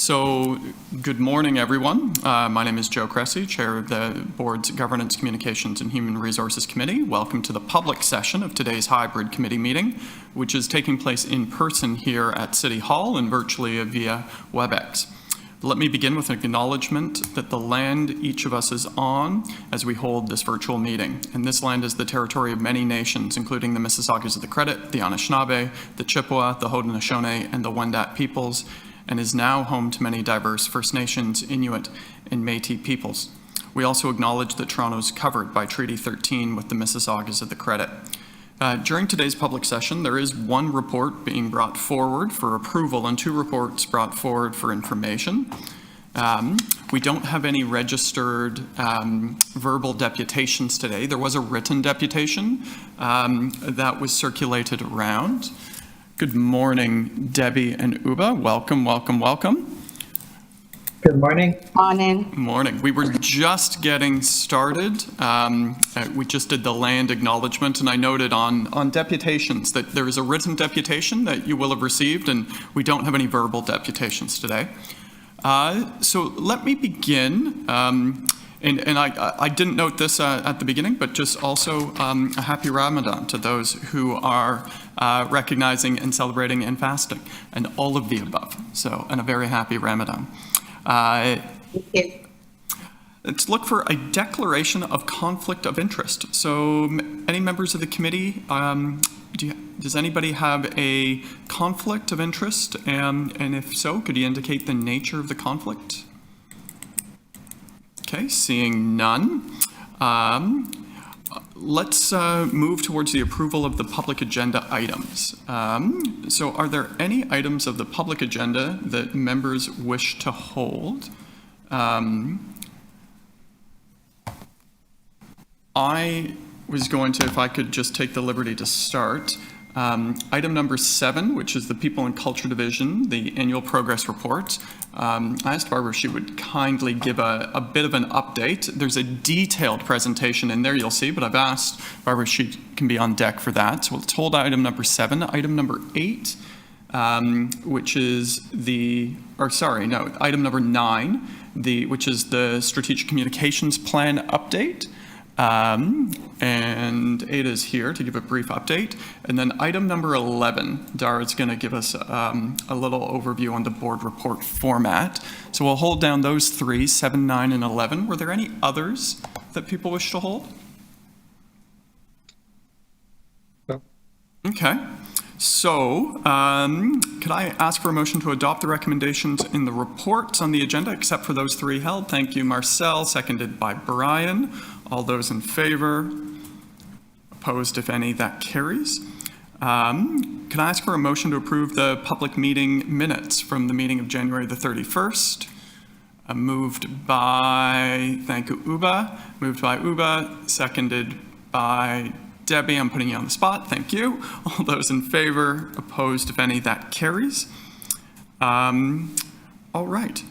So, good morning, everyone. My name is Joe Cressy, Chair of the Board's Governance, Communications and Human Resources Committee. Welcome to the public session of today's hybrid committee meeting, which is taking place in person here at City Hall and virtually via WebEx. Let me begin with an acknowledgement that the land each of us is on as we hold this virtual meeting. And this land is the territory of many nations, including the Mississaugas of the Credit, the Anishinaabe, the Chippewa, the Haudenosaunee, and the Wendat peoples, and is now home to many diverse First Nations, Inuit, and Métis peoples. We also acknowledge that Toronto is covered by Treaty 13 with the Mississaugas of the Credit. During today's public session, there is one report being brought forward for approval and two reports brought forward for information. We don't have any registered verbal deputations today. There was a written deputation that was circulated around. Good morning, Debbie and Uba. Welcome, welcome, welcome. Good morning. Morning. Morning. We were just getting started. We just did the land acknowledgement, and I noted on deputations that there is a written deputation that you will have received, and we don't have any verbal deputations today. So let me begin. And I didn't note this at the beginning, but just also a happy Ramadan to those who are recognizing and celebrating and fasting, and all of the above. So, and a very happy Ramadan. Let's look for a declaration of conflict of interest. So, any members of the committee, does anybody have a conflict of interest? And if so, could you indicate the nature of the conflict? Okay, seeing none. Let's move towards the approval of the public agenda items. So are there any items of the public agenda that members wish to hold? I was going to, if I could just take the liberty to start. Item number 7, which is the People and Culture Division, the annual progress report. I asked Barbara if she would kindly give a bit of an update. There's a detailed presentation in there, you'll see, but I've asked Barbara if she can be on deck for that. So let's hold item number 7. Item number 8, which is item number 9, which is the Strategic Communications Plan update. And Ada is here to give a brief update. And then item number 11, Dara's going to give us a little overview on the board report format. So we'll hold down those 3, 7, 9, and 11. Were there any others that people wish to hold? No. Okay. So, could I ask for a motion to adopt the recommendations in the reports on the agenda, except for those 3 held? Thank you, Marcel, seconded by Brian. All those in favor? Opposed, if any, that carries. Can I ask for a motion to approve the public meeting minutes from the meeting of January the 31st? Moved by, thank you, Uba. Moved by Uba, seconded by Debbie. I'm putting you on the spot. Thank you. All those in favor? Opposed, if any, that carries. All right.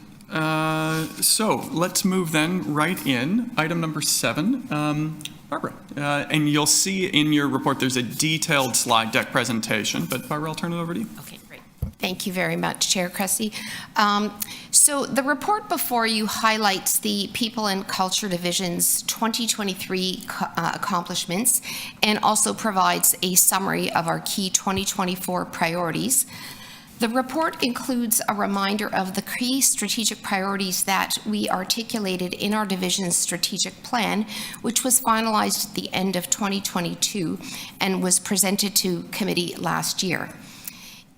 So let's move then right in. Item number 7, Barbara. And you'll see in your report there's a detailed slide deck presentation, but Barbara, I'll turn it over to you. Okay, great. Thank you very much, Chair Cressy. So the report before you highlights the People and Culture Division's 2023 accomplishments and also provides a summary of our key 2024 priorities. The report includes a reminder of the key strategic priorities that we articulated in our division's strategic plan, which was finalized at the end of 2022 and was presented to committee last year.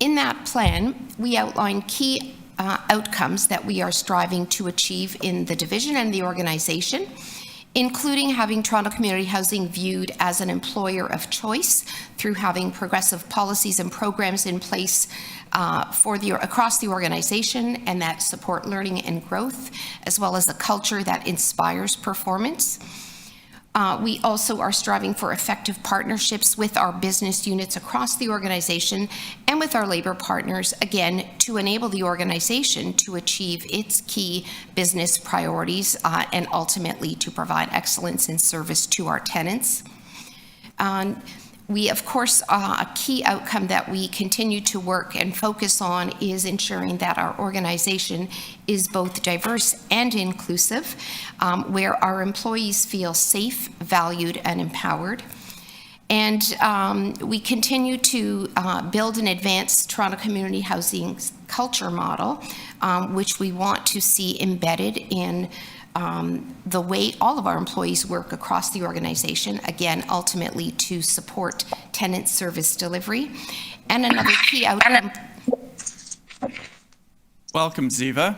In that plan, we outlined key outcomes that we are striving to achieve in the division and the organization, including having Toronto Community Housing viewed as an employer of choice through having progressive policies and programs in place across the organization and that support learning and growth, as well as a culture that inspires performance. We also are striving for effective partnerships with our business units across the organization and with our labor partners, again, to enable the organization to achieve its key business priorities and ultimately to provide excellence in service to our tenants. We, of course, a key outcome that we continue to work and focus on is ensuring that our organization is both diverse and inclusive, where our employees feel safe, valued, and empowered. And we continue to build and advance Toronto Community Housing's culture model, which we want to see embedded in the way all of our employees work across the organization, again, ultimately to support tenant service delivery. And another key outcome. Welcome, Ziva.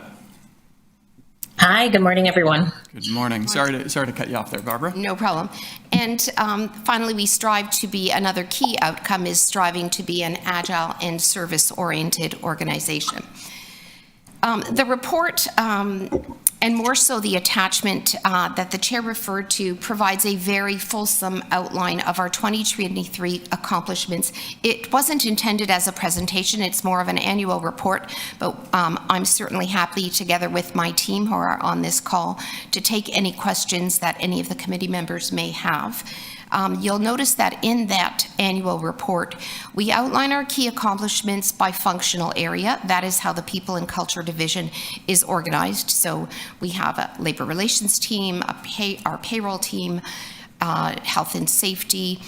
Hi, good morning, everyone. Good morning. Sorry to cut you off there, Barbara. No problem. And finally, we strive to be, another key outcome is striving to be an agile and service-oriented organization. The report, and more so the attachment that the chair referred to, provides a very fulsome outline of our 2023 accomplishments. It wasn't intended as a presentation, it's more of an annual report, but I'm certainly happy, together with my team who are on this call, to take any questions that any of the committee members may have. You'll notice that in that annual report, we outline our key accomplishments by functional area. That is how the People and Culture Division is organized. So we have a labor relations team, our payroll team, health and safety,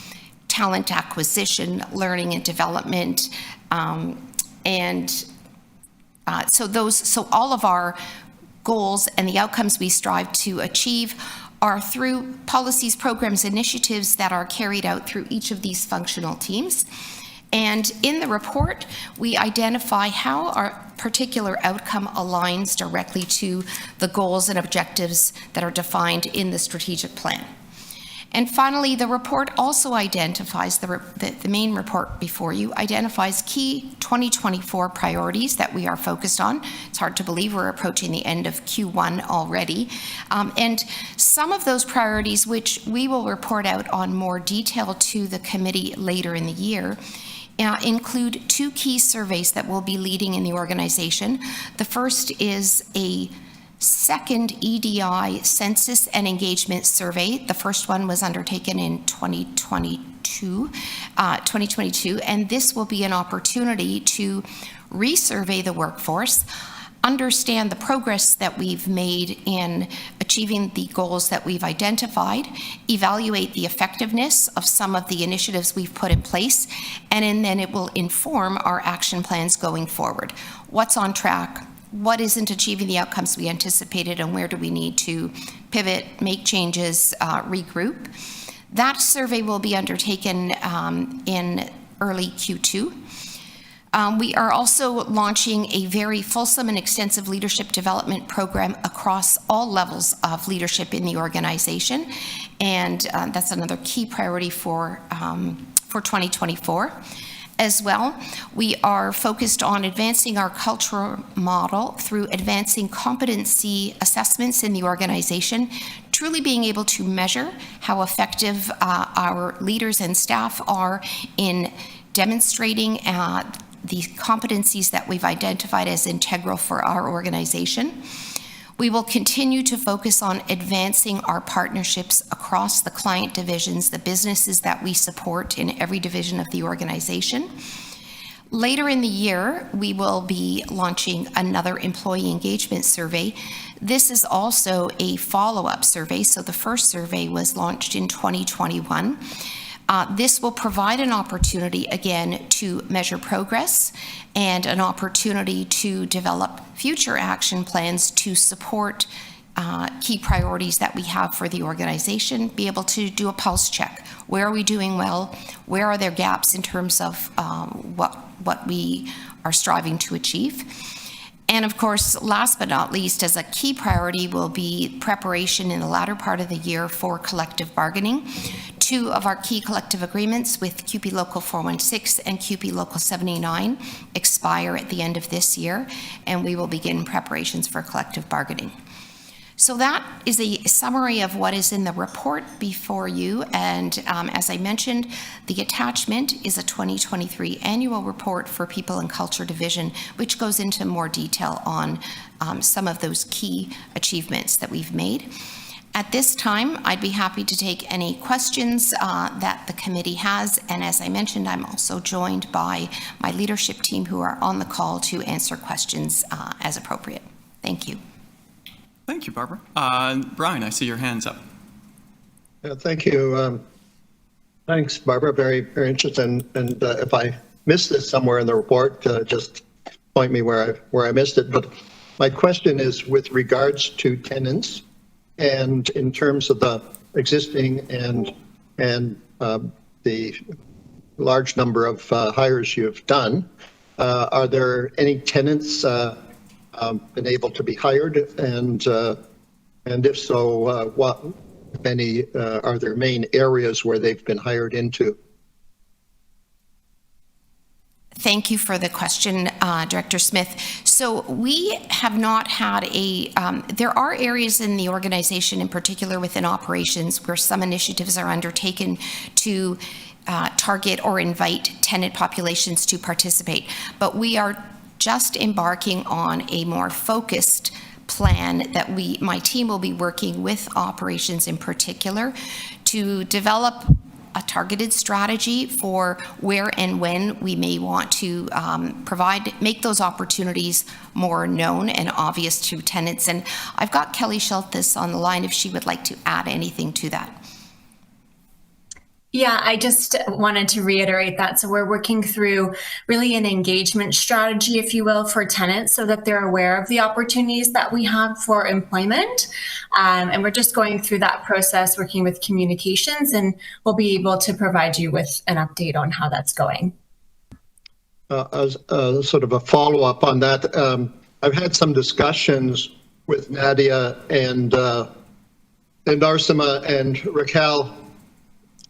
talent acquisition, learning and development, so all of our goals and the outcomes we strive to achieve are through policies, programs, initiatives that are carried out through each of these functional teams. And in the report, we identify how our particular outcome aligns directly to the goals and objectives that are defined in the strategic plan. And finally, the report also identifies, the main report before you, identifies key 2024 priorities that we are focused on. It's hard to believe we're approaching the end of Q1 already. And some of those priorities, which we will report out on more detail to the committee later in the year, include two key surveys that we'll be leading in the organization. The first is a second EDI census and engagement survey. The first one was undertaken in 2022, and this will be an opportunity to resurvey the workforce, understand the progress that we've made in achieving the goals that we've identified, evaluate the effectiveness of some of the initiatives we've put in place, and then it will inform our action plans going forward. What's on track? What isn't achieving the outcomes we anticipated, and where do we need to pivot, make changes, regroup? That survey will be undertaken in early Q2. We are also launching a very fulsome and extensive leadership development program across all levels of leadership in the organization, and that's another key priority for 2024. As well, we are focused on advancing our cultural model through advancing competency assessments in the organization, truly being able to measure how effective our leaders and staff are in demonstrating the competencies that we've identified as integral for our organization. We will continue to focus on advancing our partnerships across the client divisions, the businesses that we support in every division of the organization. Later in the year, we will be launching another employee engagement survey. This is also a follow-up survey, so the first survey was launched in 2021. This will provide an opportunity, again, to measure progress and an opportunity to develop future action plans to support key priorities that we have for the organization, be able to do a pulse check. Where are we doing well? Where are there gaps in terms of what we are striving to achieve? And of course, last but not least, as a key priority will be preparation in the latter part of the year for collective bargaining. Two of our key collective agreements with CUPE Local 416 and CUPE Local 79 expire at the end of this year, and we will begin preparations for collective bargaining. So that is a summary of what is in the report before you, and as I mentioned, the attachment is a 2023 annual report for People and Culture Division, which goes into more detail on some of those key achievements that we've made. At this time, I'd be happy to take any questions that the committee has. And as I mentioned, I'm also joined by my leadership team who are on the call to answer questions as appropriate. Thank you. Thank you, Barbara. Brian, I see your hand's up. Thank you. Thanks, Barbara. Very, very interesting. And if I missed this somewhere in the report, just point me where I missed it. But my question is with regards to tenants and in terms of the existing and the large number of hires you've done, are there any tenants been able to be hired? And if so, what, if any, are there main areas where they've been hired into? Thank you for the question, Director Smith. So we have not had there are areas in the organization, in particular within operations, where some initiatives are undertaken to target or invite tenant populations to participate. But we are just embarking on a more focused plan that my team will be working with operations in particular to develop a targeted strategy for where and when we may want to make those opportunities more known and obvious to tenants. And I've got Kelly Schultes on the line if she would like to add anything to that. Yeah, I just wanted to reiterate that. So we're working through really an engagement strategy, if you will, for tenants so that they're aware of the opportunities that we have for employment. And we're just going through that process, working with communications, and we'll be able to provide you with an update on how that's going. As sort of a follow-up on that, I've had some discussions with Nadia and Arsema and Raquel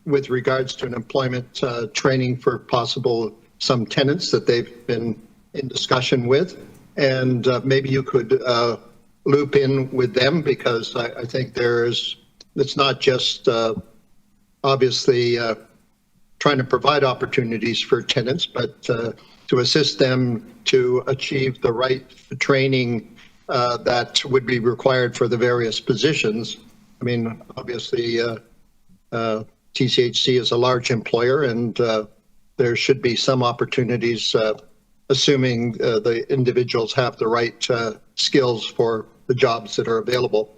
with regards to an employment training for possible some tenants that they've been in discussion with. And maybe you could loop in with them, because I think it's not just obviously trying to provide opportunities for tenants, but to assist them to achieve the right training that would be required for the various positions. I mean, obviously, TCHC is a large employer, and there should be some opportunities, assuming the individuals have the right skills for the jobs that are available.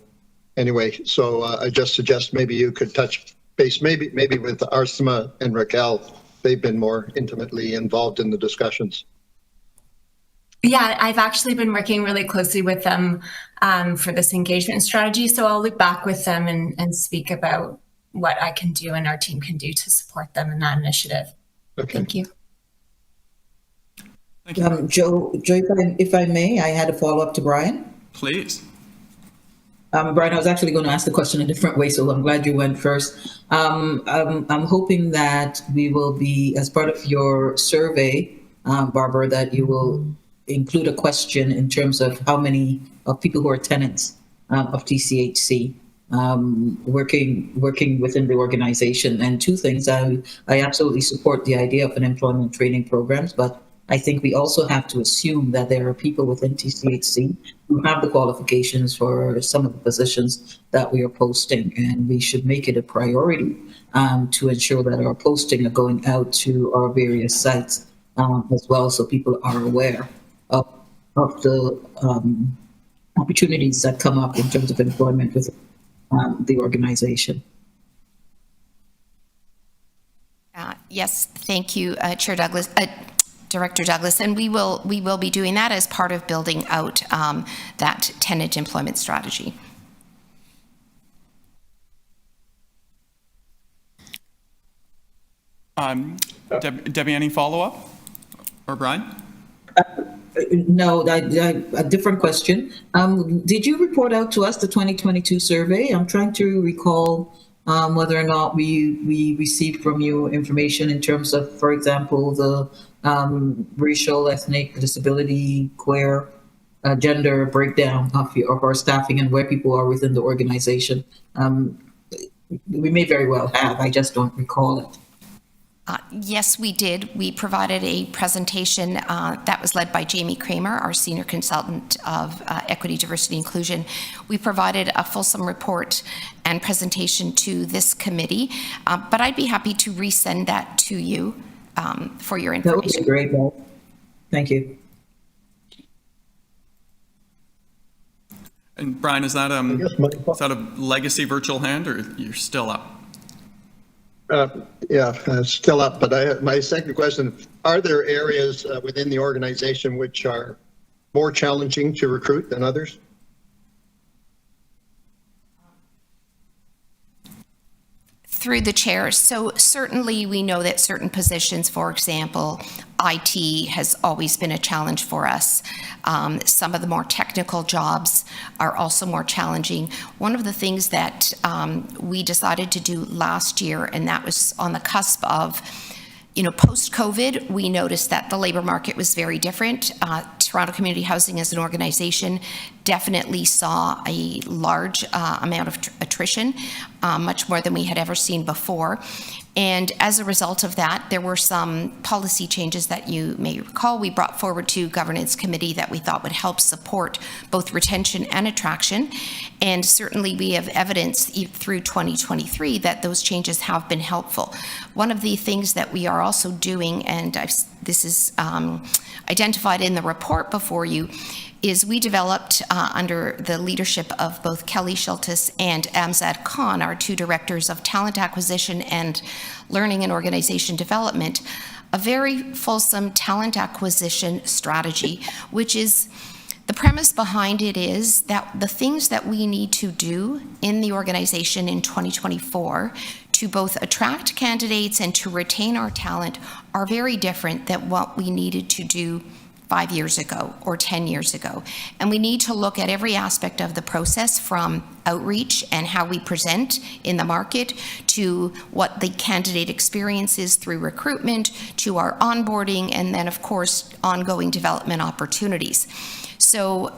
Anyway, so I just suggest maybe you could touch base, maybe with Arsema and Raquel. They've been more intimately involved in the discussions. Yeah, I've actually been working really closely with them for this engagement strategy. So I'll loop back with them and speak about what I can do and our team can do to support them in that initiative. Okay. Thank you. Thank you. Joe, if I may, I had a follow-up to Brian. Please. Brian, I was actually going to ask the question a different way, so I'm glad you went first. I'm hoping that we will be, as part of your survey, Barbara, that you will include a question in terms of how many of people who are tenants of TCHC working within the organization. And two things, I absolutely support the idea of an employment training programs, but I think we also have to assume that there are people within TCHC who have the qualifications for some of the positions that we are posting, and we should make it a priority to ensure that our posting are going out to our various sites as well, so people are aware of the opportunities that come up in terms of employment with the organization. Yes, thank you, Chair Douglas, Director Douglas, and we will be doing that as part of building out that tenant employment strategy. Debbie, any follow-up? Or Brian? No, a different question. Did you report out to us the 2022 survey? I'm trying to recall whether or not we received from you information in terms of, for example, the racial, ethnic, disability, queer, gender breakdown of our staffing and where people are within the organization. We may very well have, I just don't recall it. Yes, we did. We provided a presentation that was led by Jamie Kramer, our Senior Consultant of Equity, Diversity, Inclusion. We provided a fulsome report and presentation to this committee, but I'd be happy to resend that to you for your That would be information. great, Bob. Thank you. And Brian, is that guess my- a legacy virtual hand, or you're still up? Still up, but my second question, are there areas within the organization which are more challenging to recruit than others? Through the chair. So certainly we know that certain positions, for example, IT has always been a challenge for us. Some of the more technical jobs are also more challenging. One of the things that we decided to do last year, and that was on the cusp of, post-COVID, we noticed that the labor market was very different. Toronto Community Housing as an organization definitely saw a large amount of attrition, much more than we had ever seen before. And as a result of that, there were some policy changes that you may recall we brought forward to Governance Committee that we thought would help support both retention and attraction. And certainly we have evidence through 2023 that those changes have been helpful. One of the things that we are also doing, and this is identified in the report before you, is we developed under the leadership of both Kelly Schultes and Amzad Khan, our two directors of talent acquisition and learning and organization development, a very fulsome talent acquisition strategy, which is the premise behind it is that the things that we need to do in the organization in 2024 to both attract candidates and to retain our talent are very different than what we needed to do 5 years ago or 10 years ago. And we need to look at every aspect of the process, from outreach and how we present in the market to what the candidate experience is through recruitment, to our onboarding, and then of course ongoing development opportunities. So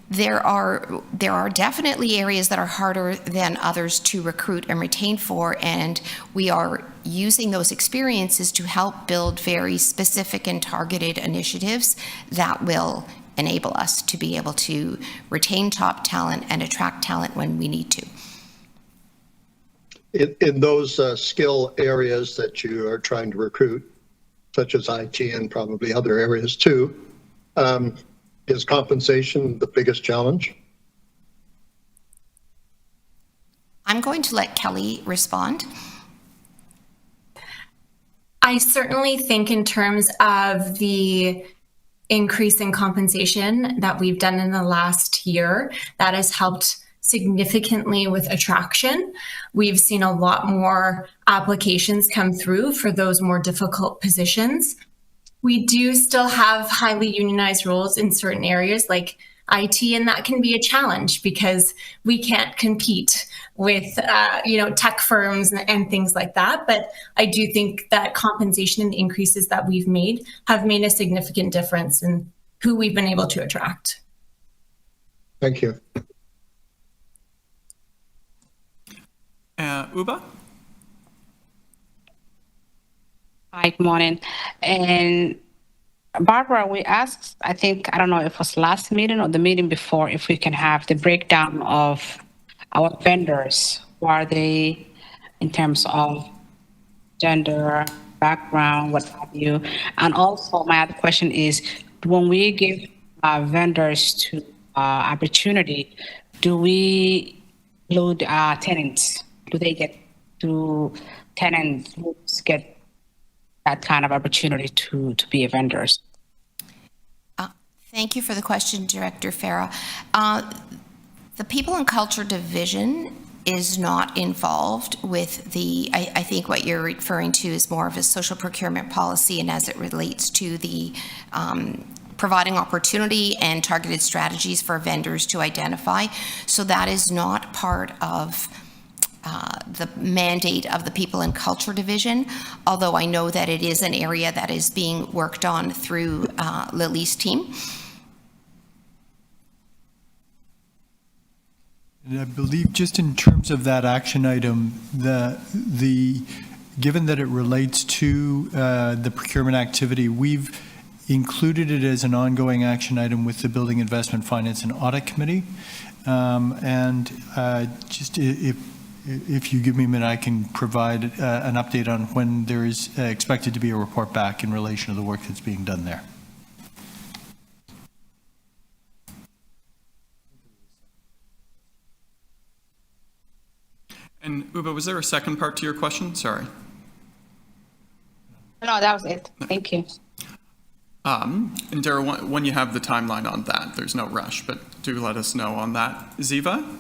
there are definitely areas that are harder than others to recruit and retain for, and we are using those experiences to help build very specific and targeted initiatives that will enable us to be able to retain top talent and attract talent when we need to. In those skill areas that you are trying to recruit, such as IT and probably other areas too, is compensation the biggest challenge? I'm going to let Kelly respond. I certainly think in terms of the increase in compensation that we've done in the last year, that has helped significantly with attraction. We've seen a lot more applications come through for those more difficult positions. We do still have highly unionized roles in certain areas like IT, and that can be a challenge because we can't compete with tech firms and things like that. But I do think that compensation and the increases that we've made have made a significant difference in who we've been able to attract. Thank you. Uba? Hi, good morning. And Barbara, we asked, I don't know if it was last meeting or the meeting before, if we can have the breakdown of our vendors. Who are they in terms of gender, background, what have you? And also my other question is, when we give vendors to opportunity, do we include tenants? Do they tenants get that kind of opportunity to be a vendors? Thank you for the question, Director Farah. The People and Culture Division is not involved with I think what you're referring to is more of a social procurement policy, and as it relates to the providing opportunity and targeted strategies for vendors to identify. So that is not part of the mandate of the People and Culture Division, although I know that it is an area that is being worked on through Lily's team. And I believe just in terms of that action item, the given that it relates to the procurement activity, we've included it as an ongoing action item with the Building Investment Finance and Audit Committee. Just if you give me a minute, I can provide an update on when there is expected to be a report back in relation to the work that's being done there. And Uba, was there a second part to your question? Sorry. No, that was it. Thank you. And Dara, when you have the timeline on that, there's no rush, but do let us know on that. Ziva?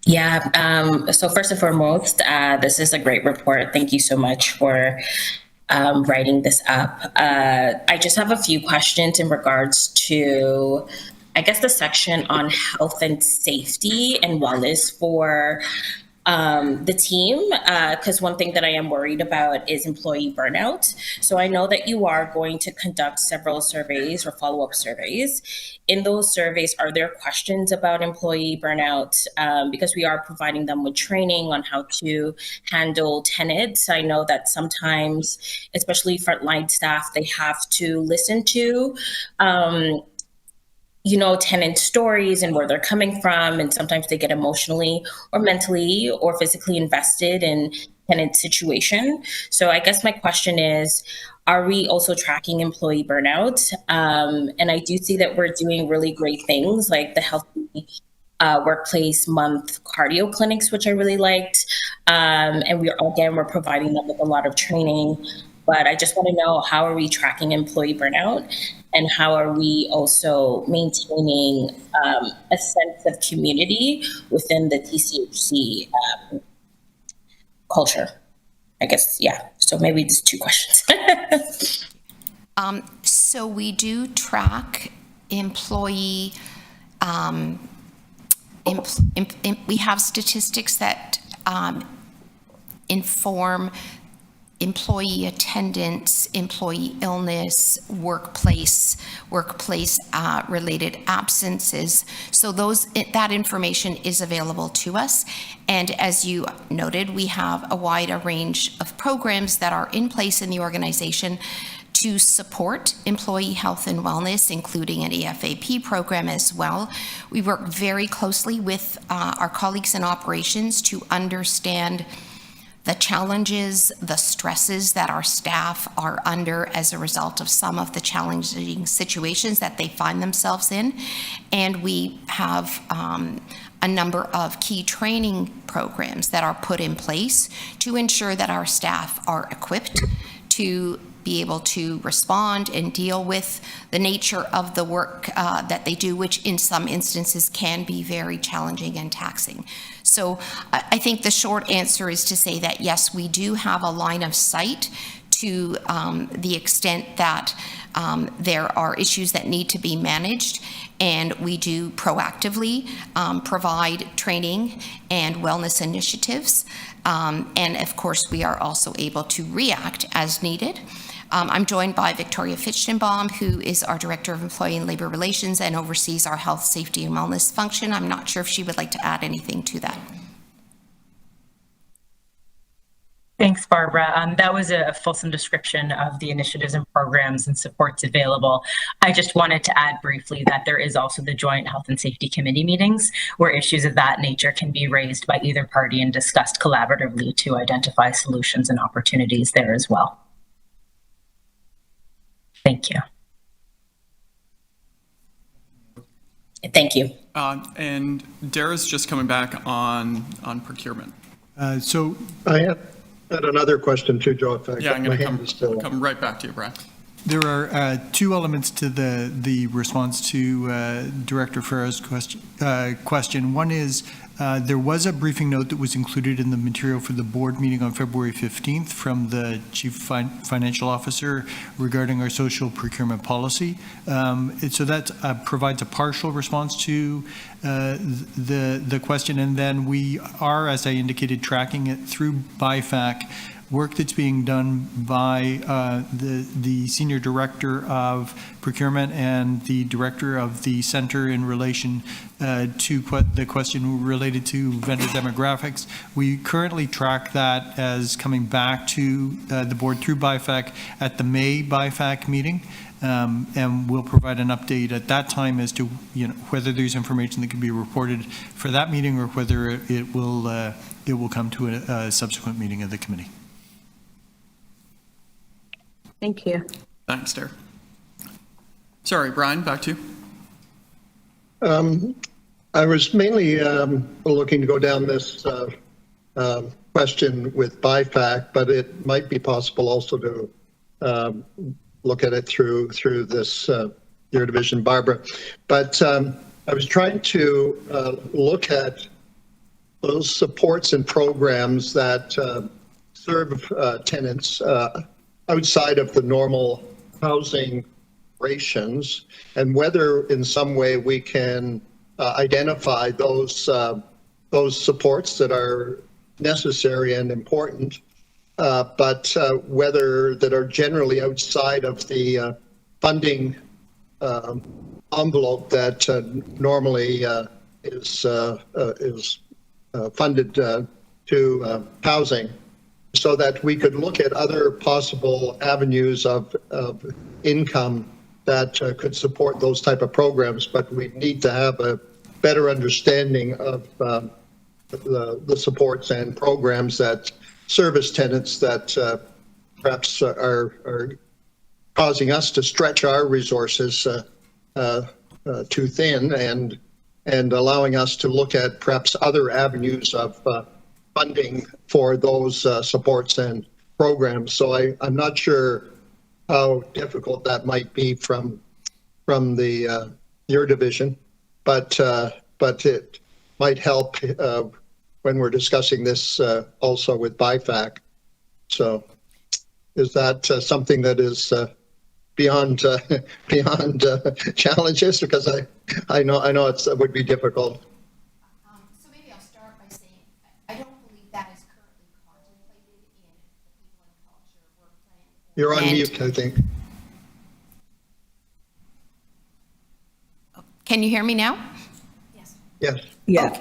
Yeah, so first and foremost, this is a great report. Thank you so much for writing this up. I just have a few questions in regards to, I guess, the section on health and safety and wellness for the team, because one thing that I am worried about is employee burnout. So I know that you are going to conduct several surveys or follow-up surveys. In those surveys, are there questions about employee burnout? Because we are providing them with training on how to handle tenants. I know that sometimes, especially frontline staff, they have to listen to tenant stories and where they're coming from. And sometimes they get emotionally or mentally or physically invested in tenant situation. So I guess my question is, are we also tracking employee burnout? And I do see that we're doing really great things like the Healthy Workplace Month cardio clinics, which I really liked. And we're providing them with a lot of training. But I just want to know, how are we tracking employee burnout? And how are we also maintaining a sense of community within the TCHC culture? I guess, yeah. So maybe just two questions. So we do track employee, we have statistics that inform employee attendance, employee illness, workplace related absences. So that information is available to us. And as you noted, we have a wide range of programs that are in place in the organization to support employee health and wellness, including an EFAP program as well. We work very closely with our colleagues in operations to understand the challenges, the stresses that our staff are under as a result of some of the challenging situations that they find themselves in. And we have a number of key training programs that are put in place to ensure that our staff are equipped to be able to respond and deal with the nature of the work that they do, which in some instances can be very challenging and taxing. So I think the short answer is to say that, yes, we do have a line of sight to the extent that there are issues that need to be managed, and we do proactively provide training and wellness initiatives. And of course, we are also able to react as needed. I'm joined by Victoria Fichtenbaum, who is our Director of Employee and Labor Relations and oversees our health, safety, and wellness function. I'm not sure if she would like to add anything to that. Thanks, Barbara. That was a fulsome description of the initiatives and programs and supports available. I just wanted to add briefly that there is also the Joint Health and Safety Committee meetings where issues of that nature can be raised by either party and discussed collaboratively to identify solutions and opportunities there as well. Thank you. Thank you. And Dara's just coming back on procurement. So I had another question too, Joe. In fact, Yeah, I'm my going hand is still to come right back to you, Brad. there are two elements to the response to Director Farah's question. One is there was a briefing note that was included in the material for the board meeting on February 15th from the Chief Financial Officer regarding our social procurement policy. So that provides a partial response to the question. And then we are, as I indicated, tracking it through BIFAC work that's being done by the Senior Director of Procurement and the Director of the Center in relation to the question related to vendor demographics. We currently track that as coming back to the board through BIFAC at the May BIFAC meeting. And we'll provide an update at that time as to whether there's information that can be reported for that meeting or whether it will come to a subsequent meeting of the committee. Thank you. Thanks, Derek. Sorry, Brian, back to you. I was mainly looking to go down this question with BIFAC, but it might be possible also to look at it through this your division, Barbara. But I was trying to look at those supports and programs that serve tenants outside of the normal housing rations, and whether in some way we can identify those supports that are necessary and important, but whether that are generally outside of the funding envelope that normally is funded to housing, so that we could look at other possible avenues of income that could support those type of programs. But we need to have a better understanding of the supports and programs that service tenants that perhaps are causing us to stretch our resources too thin, and allowing us to look at perhaps other avenues of funding for those supports and programs. So I'm not sure how difficult that might be from the your division, but it might help when we're discussing this also with BIFAC. So is that something that is beyond challenges? Because I know it would be difficult. So maybe I'll start by saying I don't believe that is currently contemplated in the People and Culture work plan. You're on mute, I think. Can you hear me now? Yes. Yes. Yeah. Okay.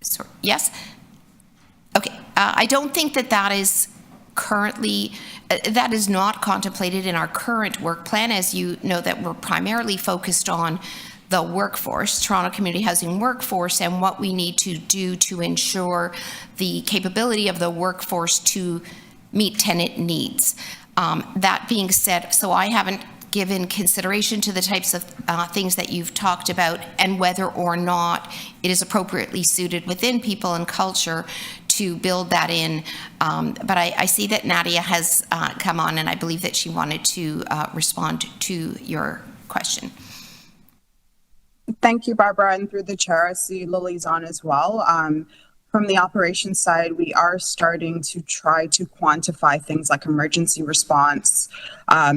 Sorry. Yes? Okay. I don't think that is currently, that is not contemplated in our current work plan. As you know, that we're primarily focused on the workforce, Toronto Community Housing workforce, and what we need to do to ensure the capability of the workforce to meet tenant needs. That being said, so I haven't given consideration to the types of things that you've talked about and whether or not it is appropriately suited within People and Culture to build that in. But I see that Nadia has come on, and I believe that she wanted to respond to your question. Thank you, Barbara, and through the chair, I see Lily's on as well. From the operations side, we are starting to try to quantify things like emergency response.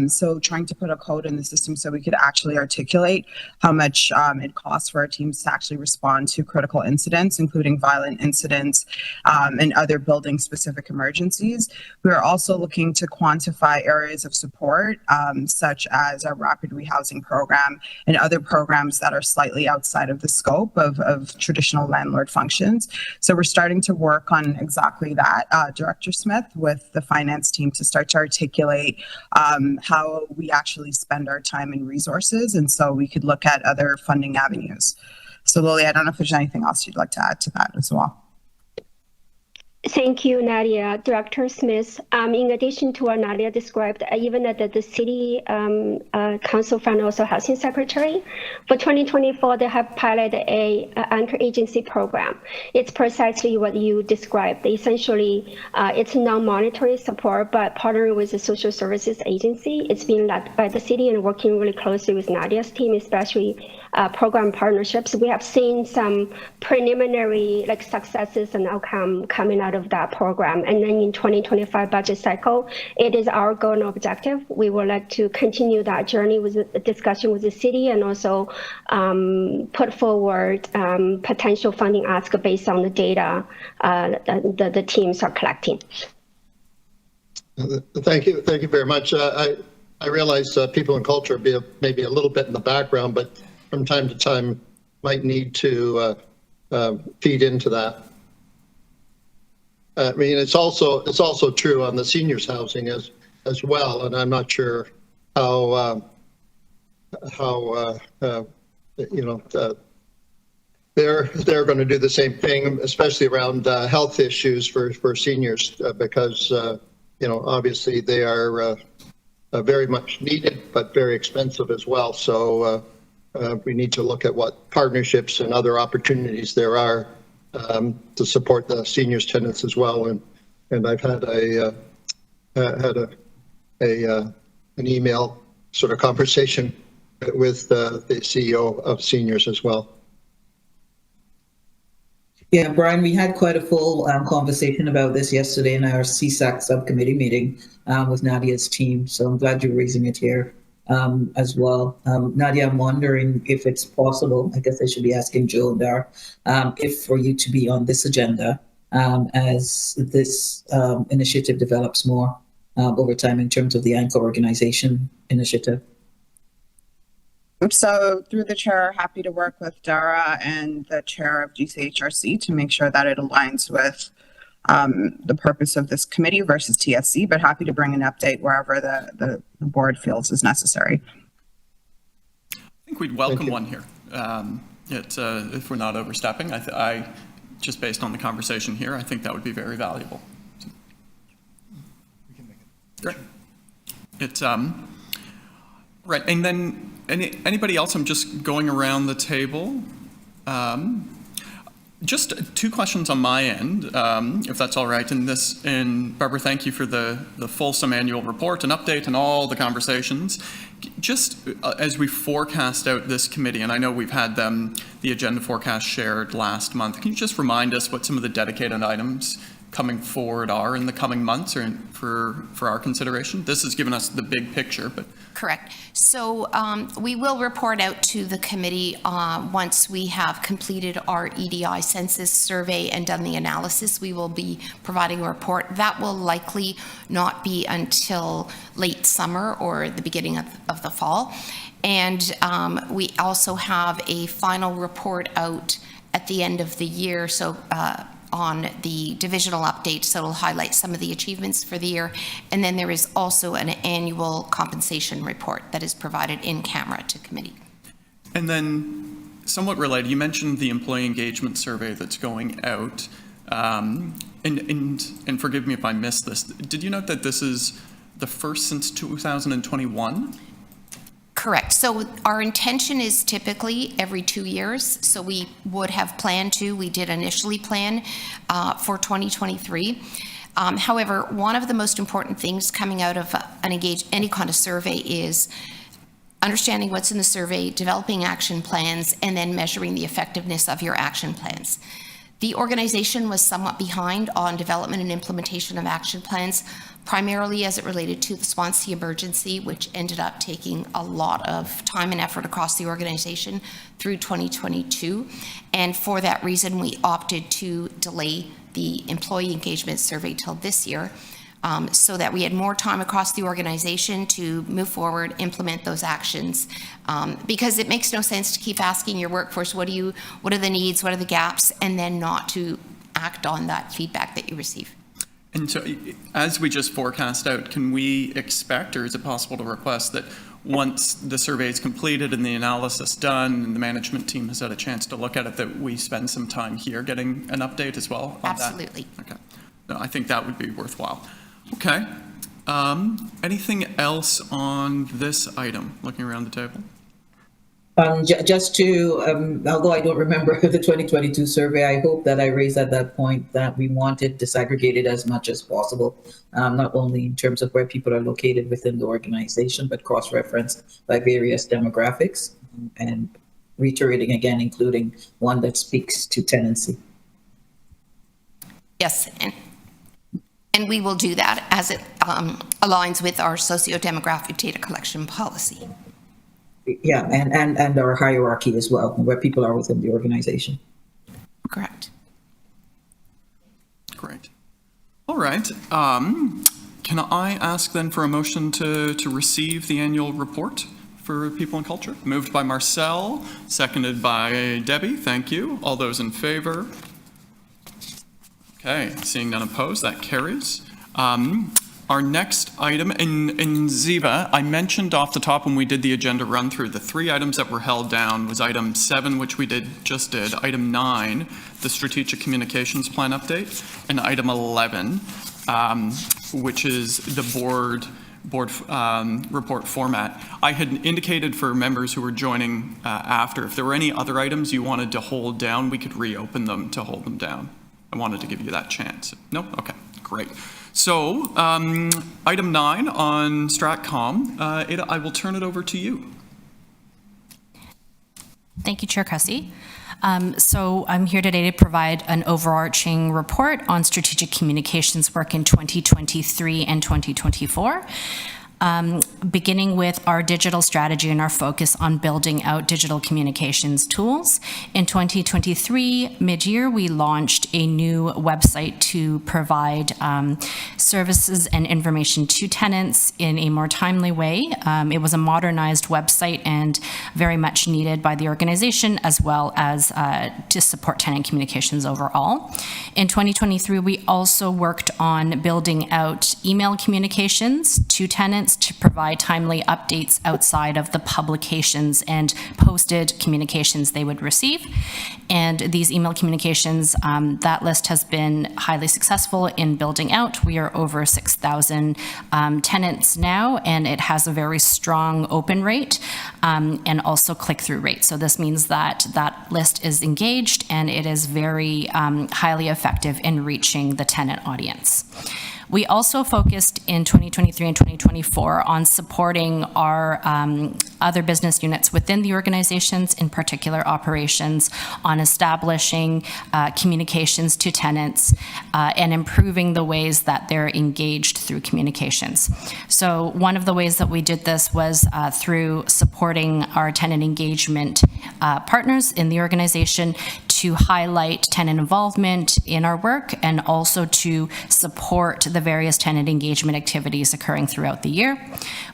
So trying to put a code in the system so we could actually articulate how much it costs for our teams to actually respond to critical incidents, including violent incidents and other building specific emergencies. We are also looking to quantify areas of support, such as our rapid rehousing program and other programs that are slightly outside of the scope of traditional landlord functions. So we're starting to work on exactly that, Director Smith, with the finance team to start to articulate how we actually spend our time and resources, and so we could look at other funding avenues. So Lily, I don't know if there's anything else you'd like to add to that as well. Thank you, Nadia. Director Smith, in addition to what Nadia described, even at the City Council Fund, also Housing Secretary, for 2024, they have piloted a anchor agency program. It's precisely what you described. Essentially, it's non-monetary support, but partnering with the social services agency. It's being led by the city and working really closely with Nadia's team, especially program partnerships. We have seen some preliminary successes and outcome coming out of that program. And then in 2025 budget cycle, it is our goal and objective. We would like to continue that journey with the discussion with the city and also put forward potential funding ask based on the data that the teams are collecting. Thank you very much. I realize people in culture maybe a little bit in the background, but from time to time might need to feed into that. I mean, it's also true on the seniors housing as well, and I'm not sure how you know they're going to do the same thing, especially around health issues for seniors, because you know, obviously they are very much needed, but very expensive as well. So we need to look at what partnerships and other opportunities there are to support the seniors tenants as well. And I've had an email sort of conversation with the CEO of seniors as well. Yeah, Brian, we had quite a full conversation about this yesterday in our CSAC subcommittee meeting with Nadia's team. So I'm glad you're raising it here as well. Nadia, I'm wondering if it's possible, I guess I should be asking Joe and Dar, if for you to be on this agenda as this initiative develops more over time in terms of the anchor organization initiative. So through the chair, happy to work with Dara and the chair of GCHRC to make sure that it aligns with the purpose of this committee versus TSC, but happy to bring an update wherever the board feels is necessary. I think we'd welcome one here. If we're not overstepping, I just based on the conversation here, I think that would be very valuable. So, great. It's right, and then anybody else? I'm just going around the table. Just two questions on my end, if that's all right. And Barbara, thank you for the fulsome annual report and update and all the conversations. Just as we forecast out this committee, and I know we've had the agenda forecast shared last month, can you just remind us what some of the dedicated items coming forward are in the coming months or for our consideration? This has given us the big picture, but. Correct. So we will report out to the committee once we have completed our EDI census survey and done the analysis. We will be providing a report. That will likely not be until late summer or the beginning of the fall. And we also have a final report out at the end of the year. So on the divisional update, so it'll highlight some of the achievements for the year. And then there is also an annual compensation report that is provided in camera to committee. And then somewhat related, you mentioned the employee engagement survey that's going out. And forgive me if I missed this. Did you note that this is the first since 2021? Correct. So our intention is typically every 2 years. So we would have planned to, we did initially plan for 2023. However, one of the most important things coming out of any kind of survey is understanding what's in the survey, developing action plans, and then measuring the effectiveness of your action plans. The organization was somewhat behind on development and implementation of action plans, primarily as it related to the Swansea emergency, which ended up taking a lot of time and effort across the organization through 2022. And for that reason, we opted to delay the employee engagement survey till this year, so that we had more time across the organization to move forward, implement those actions, because it makes no sense to keep asking your workforce, what are the needs, what are the gaps, and then not to act on that feedback that you receive. And so as we just forecast out, can we expect, or is it possible to request that once the survey is completed and the analysis done and the management team has had a chance to look at it, that we spend some time here getting an update as well on Absolutely. that? Okay. No, I think that would be worthwhile. Okay. Anything else on this item, looking around the table? Just to, although I don't remember the 2022 survey, I hope that I raised at that point that we wanted disaggregated as much as possible, not only in terms of where people are located within the organization, but cross-referenced by various demographics, and reiterating again, including one that speaks to tenancy. Yes, And we will do that as it aligns with our socio-demographic data collection policy. Yeah, and our hierarchy as well, where people are within the organization. Correct. Great. All right. Can I ask then for a motion to receive the annual report for People and Culture? Moved by Marcel, seconded by Debbie. Thank you. All those in favor? Okay, seeing none opposed, that carries. Our next item, in Ziva, I mentioned off the top when we did the agenda run through, the 3 items that were held down was item 7, which we just did, item 9, the Strategic Communications Plan update, and item 11, which is the board report format. I had indicated for members who were joining after, if there were any other items you wanted to hold down, we could reopen them to hold them down. I wanted to give you that chance. No? Okay, great. So, item 9 on StratCom, Ada, I will turn it over to you. Thank you, Chair Cressy. So I'm here today to provide an overarching report on strategic communications work in 2023 and 2024. Beginning with our digital strategy and our focus on building out digital communications tools. In 2023, mid-year, we launched a new website to provide services and information to tenants in a more timely way. It was a modernized website and very much needed by the organization, as well as to support tenant communications overall. In 2023, we also worked on building out email communications to tenants to provide timely updates outside of the publications and posted communications they would receive. And these email communications, that list has been highly successful in building out. We are over 6,000 tenants now, and it has a very strong open rate and also click-through rate. So this means that that list is engaged and it is very highly effective in reaching the tenant audience. We also focused in 2023 and 2024 on supporting our other business units within the organizations, in particular operations, on establishing communications to tenants and improving the ways that they're engaged through communications. So one of the ways that we did this was through supporting our tenant engagement partners in the organization to highlight tenant involvement in our work and also to support the various tenant engagement activities occurring throughout the year.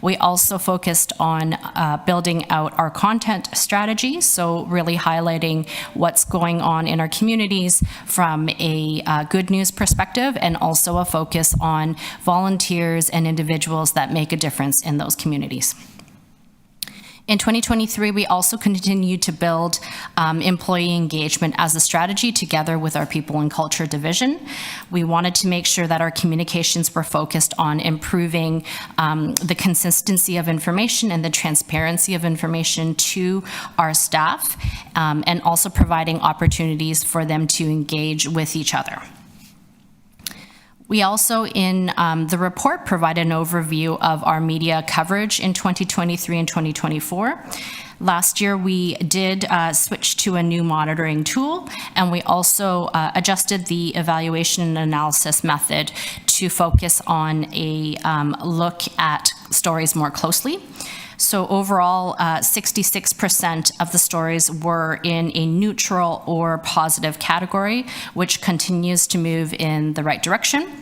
We also focused on building out our content strategy, so really highlighting what's going on in our communities from a good news perspective, and also a focus on volunteers and individuals that make a difference in those communities. In 2023, we also continued to build employee engagement as a strategy together with our People and Culture division. We wanted to make sure that our communications were focused on improving the consistency of information and the transparency of information to our staff, and also providing opportunities for them to engage with each other. We also, in the report, provide an overview of our media coverage in 2023 and 2024. Last year, we did switch to a new monitoring tool, and we also adjusted the evaluation and analysis method to focus on a look at stories more closely. So overall, 66% of the stories were in a neutral or positive category, which continues to move in the right direction.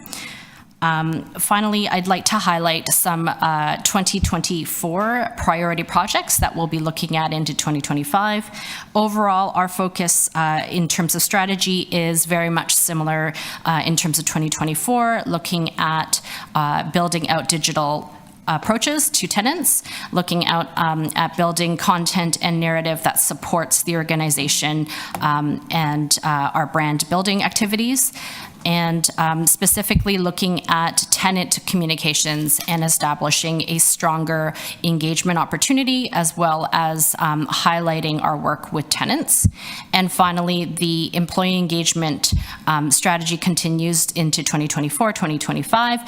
Finally, I'd like to highlight some 2024 priority projects that we'll be looking at into 2025. Overall, our focus in terms of strategy is very much similar in terms of 2024, looking at building out digital approaches to tenants, looking out at building content and narrative that supports the organization and our brand building activities, and specifically looking at tenant communications and establishing a stronger engagement opportunity, as well as highlighting our work with tenants. And finally, the employee engagement strategy continues into 2024, 2025,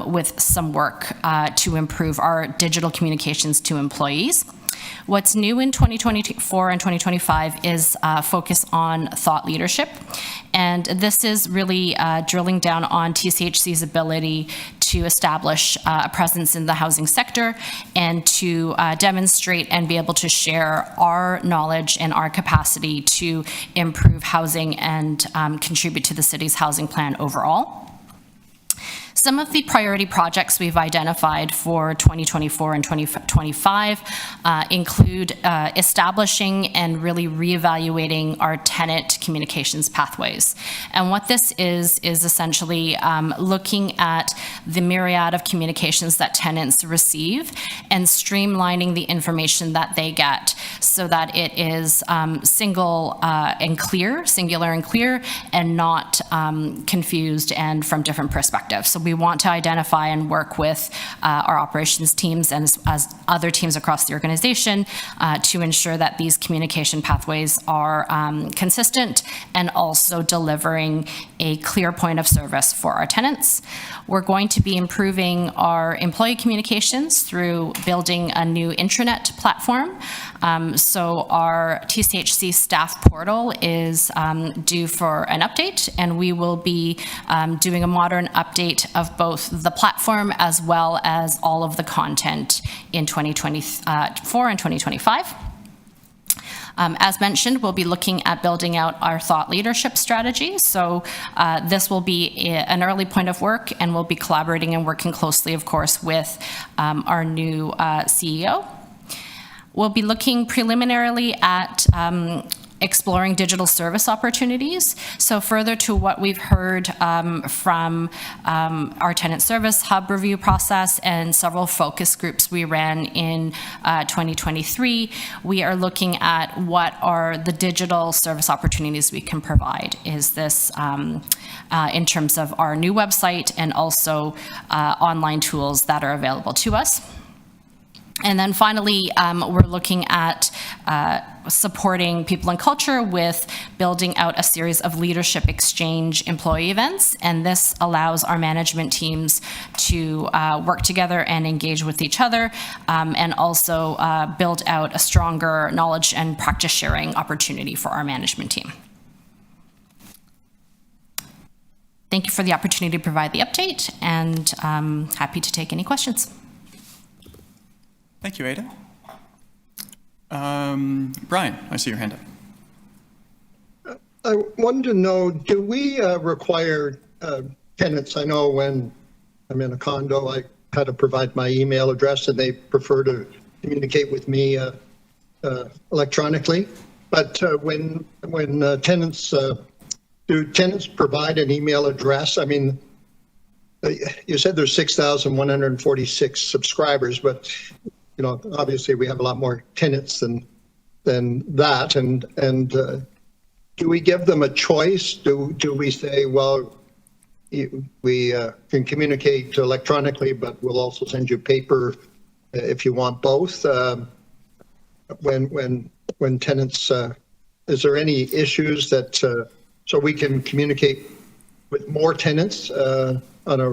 with some work to improve our digital communications to employees. What's new in 2024 and 2025 is focus on thought leadership. And this is really drilling down on TCHC's ability to establish a presence in the housing sector and to demonstrate and be able to share our knowledge and our capacity to improve housing and contribute to the city's housing plan overall. Some of the priority projects we've identified for 2024 and 2025 include establishing and really reevaluating our tenant communications pathways. And what this is essentially looking at the myriad of communications that tenants receive and streamlining the information that they get so that it is singular and clear, and not confused and from different perspectives. So we want to identify and work with our operations teams and as other teams across the organization to ensure that these communication pathways are consistent and also delivering a clear point of service for our tenants. We're going to be improving our employee communications through building a new intranet platform. So our TCHC staff portal is due for an update, and we will be doing a modern update of both the platform as well as all of the content in 2024 and 2025. As mentioned, we'll be looking at building out our thought leadership strategy. So this will be an early point of work, and we'll be collaborating and working closely, of course, with our new CEO. We'll be looking preliminarily at exploring digital service opportunities. So further to what we've heard from our tenant service hub review process and several focus groups we ran in 2023, we are looking at what are the digital service opportunities we can provide. Is this in terms of our new website and also online tools that are available to us. And then finally, we're looking at supporting people and culture with building out a series of leadership exchange employee events. And this allows our management teams to work together and engage with each other, and also build out a stronger knowledge and practice sharing opportunity for our management team. Thank you for the opportunity to provide the update, and happy to take any questions. Thank you, Ada. Brian, I see your hand up. I wanted to know, do we require tenants? I know when I'm in a condo, I had to provide my email address, and they prefer to communicate with me electronically. But when tenants, do tenants provide an email address? I mean, you said there's 6,146 subscribers, but you know, obviously we have a lot more tenants than that. And do we give them a choice? Do we say, well, we can communicate electronically, but we'll also send you paper if you want both? When tenants, is there any issues that so we can communicate with more tenants on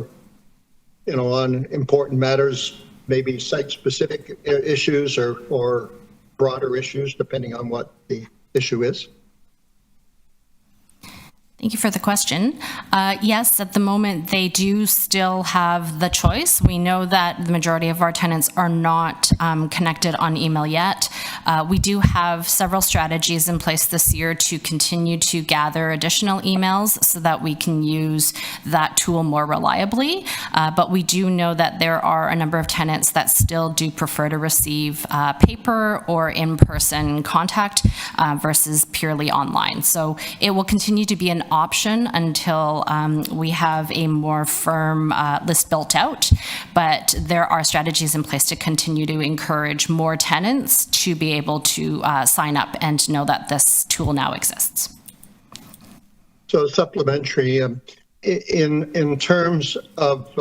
important matters? Maybe site-specific issues or broader issues, depending on what the issue is? Thank you for the question. Yes, at the moment, they do still have the choice. We know that the majority of our tenants are not connected on email yet. We do have several strategies in place this year to continue to gather additional emails so that we can use that tool more reliably. But we do know that there are a number of tenants that still do prefer to receive paper or in-person contact versus purely online. So it will continue to be an option until we have a more firm list built out, but there are strategies in place to continue to encourage more tenants to be able to sign up and know that this tool now exists. So supplementary, in terms of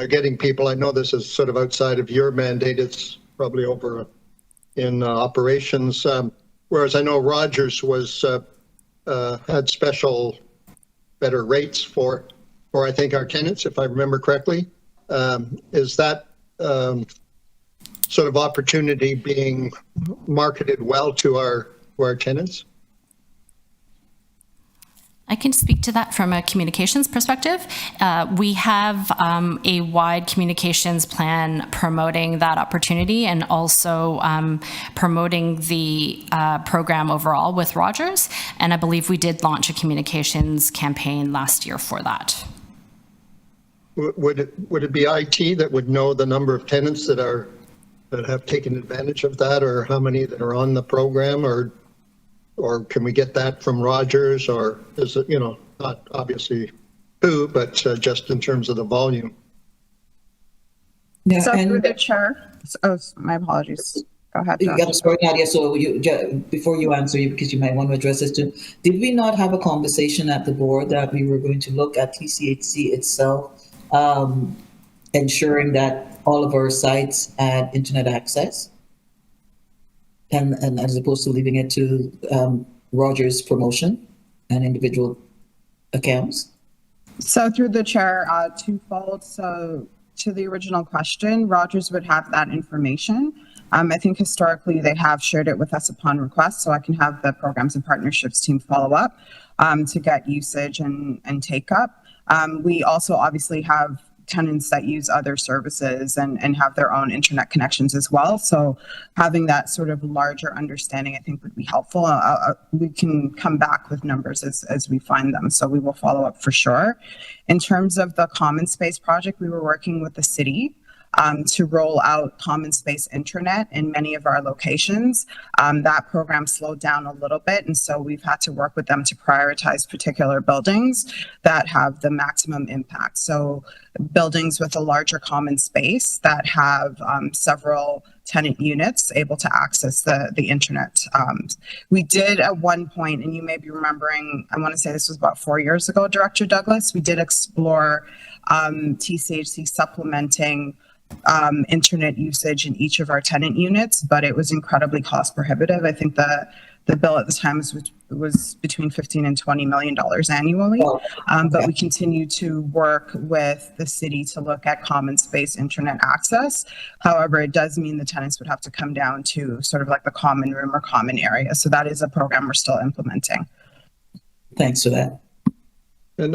getting people, I know this is sort of outside of your mandate, it's probably over in operations, whereas I know Rogers was had special better rates for I think our tenants, if I remember correctly. Is that sort of opportunity being marketed well to our tenants? I can speak to that from a communications perspective. We have a wide communications plan promoting that opportunity and also promoting the program overall with Rogers. And I believe we did launch a communications campaign last year for that. Would it be IT that would know the number of tenants that have taken advantage of that, or how many that are on the program, or can we get that from Rogers, or is it, not obviously who, but just in terms of the volume? Yeah, So and through the chair, my apologies. Go ahead, you Josh. got to start, Nadia. So before you answer, because you might want to address this too, did we not have a conversation at the board that we were going to look at TCHC itself, ensuring that all of our sites had internet access, and as opposed to leaving it to Rogers promotion and individual accounts? So through the chair, twofold. So to the original question, Rogers would have that information. I think historically they have shared it with us upon request, so I can have the programs and partnerships team follow up to get usage and take up. We also obviously have tenants that use other services and have their own internet connections as well. So having that sort of larger understanding, I think, would be helpful. We can come back with numbers as we find them. So we will follow up for sure. In terms of the common space project, we were working with the city to roll out common space internet in many of our locations. That program slowed down a little bit, and so we've had to work with them to prioritize particular buildings that have the maximum impact. So buildings with a larger common space that have several tenant units able to access the internet. We did at one point, and you may be remembering, I want to say this was about 4 years ago, Director Douglas, we did explore TCHC supplementing internet usage in each of our tenant units, but it was incredibly cost prohibitive. I think the bill at the time was between $15 and $20 million annually. But we continue to work with the city to look at common space internet access. However, it does mean the tenants would have to come down to sort of like the common room or common area. So that is a program we're still implementing. Thanks for that. And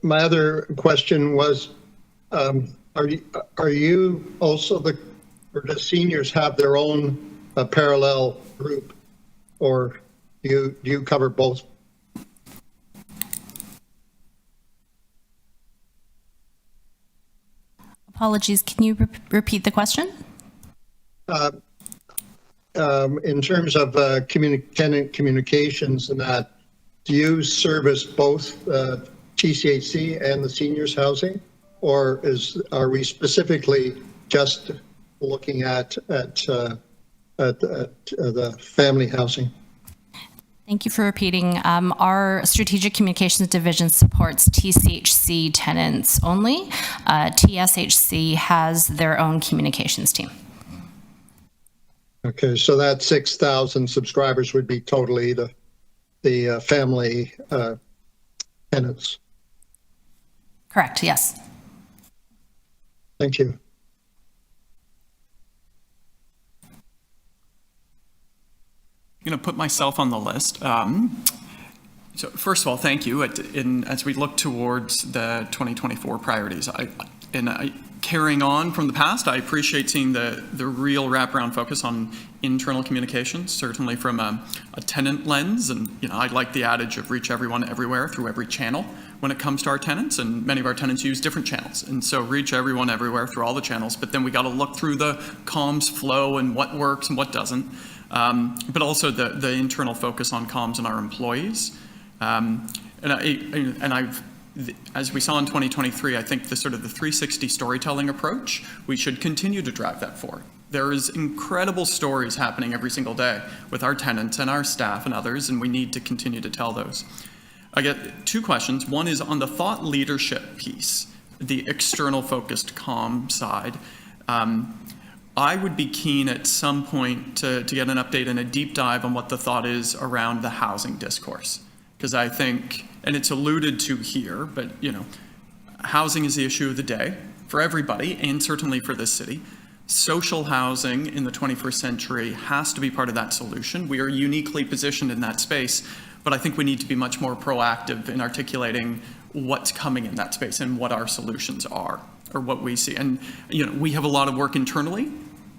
my other question was, are you also or do seniors have their own parallel group, or do you cover both? Apologies, can you repeat the question? In terms of tenant communications and that, do you service both TCHC and the seniors housing? Or are we specifically just looking at the family housing? Thank you for repeating. Our Strategic Communications Division supports TCHC tenants only. TSHC has their own communications team. Okay, so that 6,000 subscribers would be totally the family tenants. Correct, yes. Thank you. I'm going to put myself on the list. So first of all, thank you. As we look towards the 2024 priorities, carrying on from the past, I appreciate seeing the real wraparound focus on internal communications, certainly from a tenant lens. And I'd like the adage of reach everyone everywhere through every channel when it comes to our tenants, and many of our tenants use different channels. And so reach everyone everywhere through all the channels, but then we got to look through the comms flow and what works and what doesn't. But also the internal focus on comms and our employees. As we saw in 2023, I think the sort of the 360 storytelling approach, we should continue to drive that forward. There is incredible stories happening every single day with our tenants and our staff and others, and we need to continue to tell those. I get two questions. One is on the thought leadership piece, the external focused comm side. I would be keen at some point to get an update and a deep dive on what the thought is around the housing discourse. Because I think, and it's alluded to here, but housing is the issue of the day for everybody and certainly for this city. social housing in the 21st century has to be part of that solution. We are uniquely positioned in that space, but I think we need to be much more proactive in articulating what's coming in that space and what our solutions are, or what we see. And, you know, we have a lot of work internally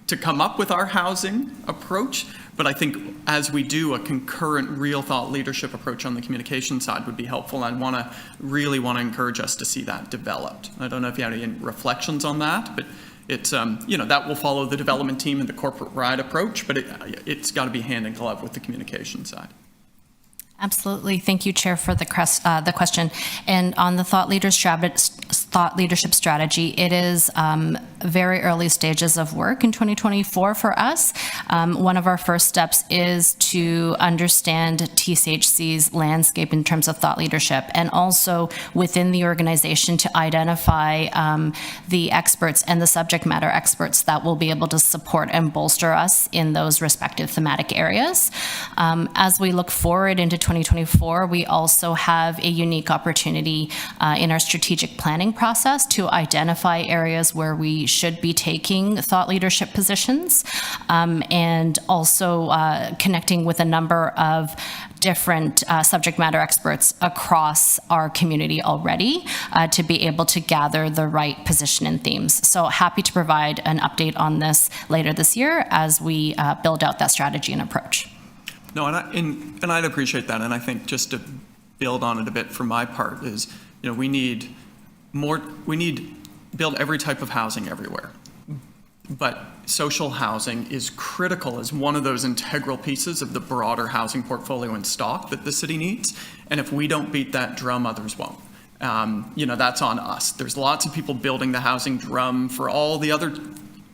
to come up with our housing approach, but I think as we do, a concurrent real thought leadership approach on the communication side would be helpful. And I really want to encourage us to see that developed. I don't know if you have any reflections on that, but it's, you know, that will follow the development team and the corporate-wide approach, but it's got to be hand in glove with the communication side. Absolutely. Thank you, Chair, for the question. And on the thought leadership strategy, it is very early stages of work in 2024 for us. One of our first steps is to understand TCHC's landscape in terms of thought leadership, and also within the organization to identify the experts and the subject matter experts that will be able to support and bolster us in those respective thematic areas. As we look forward into 2024, we also have a unique opportunity in our strategic planning process to identify areas where we should be taking thought leadership positions, and also connecting with a number of different subject matter experts across our community already to be able to gather the right position and themes. So happy to provide an update on this later this year as we build out that strategy and approach. No, and I'd appreciate that. And I think just to build on it a bit for my part is, you know, we need build every type of housing everywhere. But social housing is critical as one of those integral pieces of the broader housing portfolio and stock that the city needs. And if we don't beat that drum, others won't. You know, that's on us. There's lots of people building the housing drum for all the other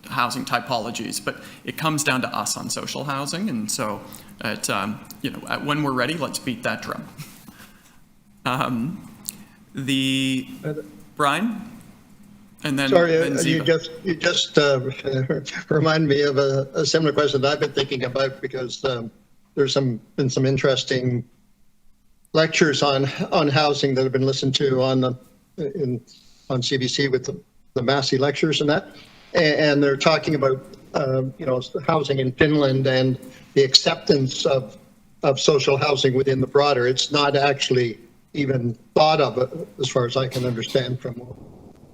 housing typologies, but it comes down to us on social housing. And so, you know, when we're ready, let's beat that drum. Brian? And then, sorry, then Ziva. you just remind me of a similar question that I've been thinking about, because there's been some interesting lectures on housing that have been listened to on CBC with the Massey lectures and that, and they're talking about you know, housing in Finland and the acceptance of social housing within the broader. It's not actually even thought of, as far as I can understand from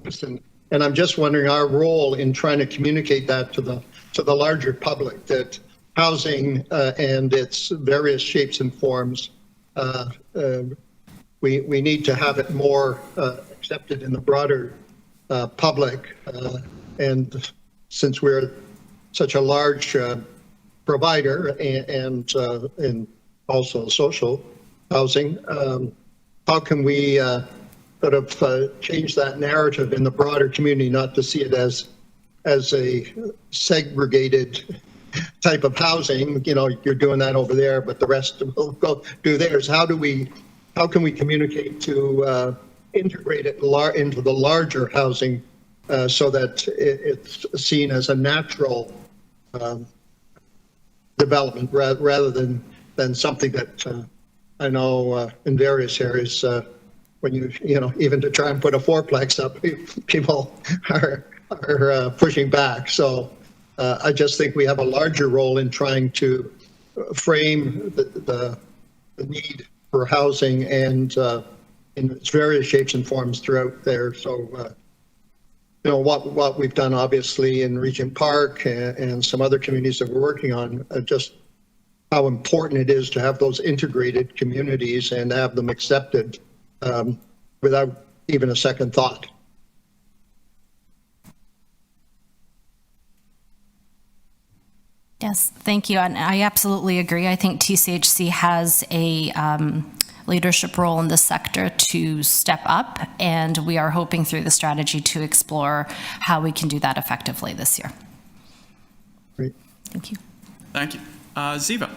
this. And I'm just wondering our role in trying to communicate that to the larger public, that housing and its various shapes and forms, we need to have it more accepted in the broader public. And since we're such a large provider and also social housing, how can we sort of change that narrative in the broader community, not to see it as a segregated type of housing? You know, you're doing that over there, but the rest will go do theirs. How can we communicate to integrate it into the larger housing so that it's seen as a natural development rather than something that I know in various areas, when you know, even to try and put a fourplex up, people are pushing back. So I just think we have a larger role in trying to frame the need for housing and in its various shapes and forms throughout there. So you know, what we've done obviously in Regent Park and some other communities that we're working on, just how important it is to have those integrated communities and have them accepted without even a second thought. Yes, thank you. And I absolutely agree. I think TCHC has a leadership role in the sector to step up, and we are hoping through the strategy to explore how we can do that effectively this year. Great. Thank you. Thank you. Ziva.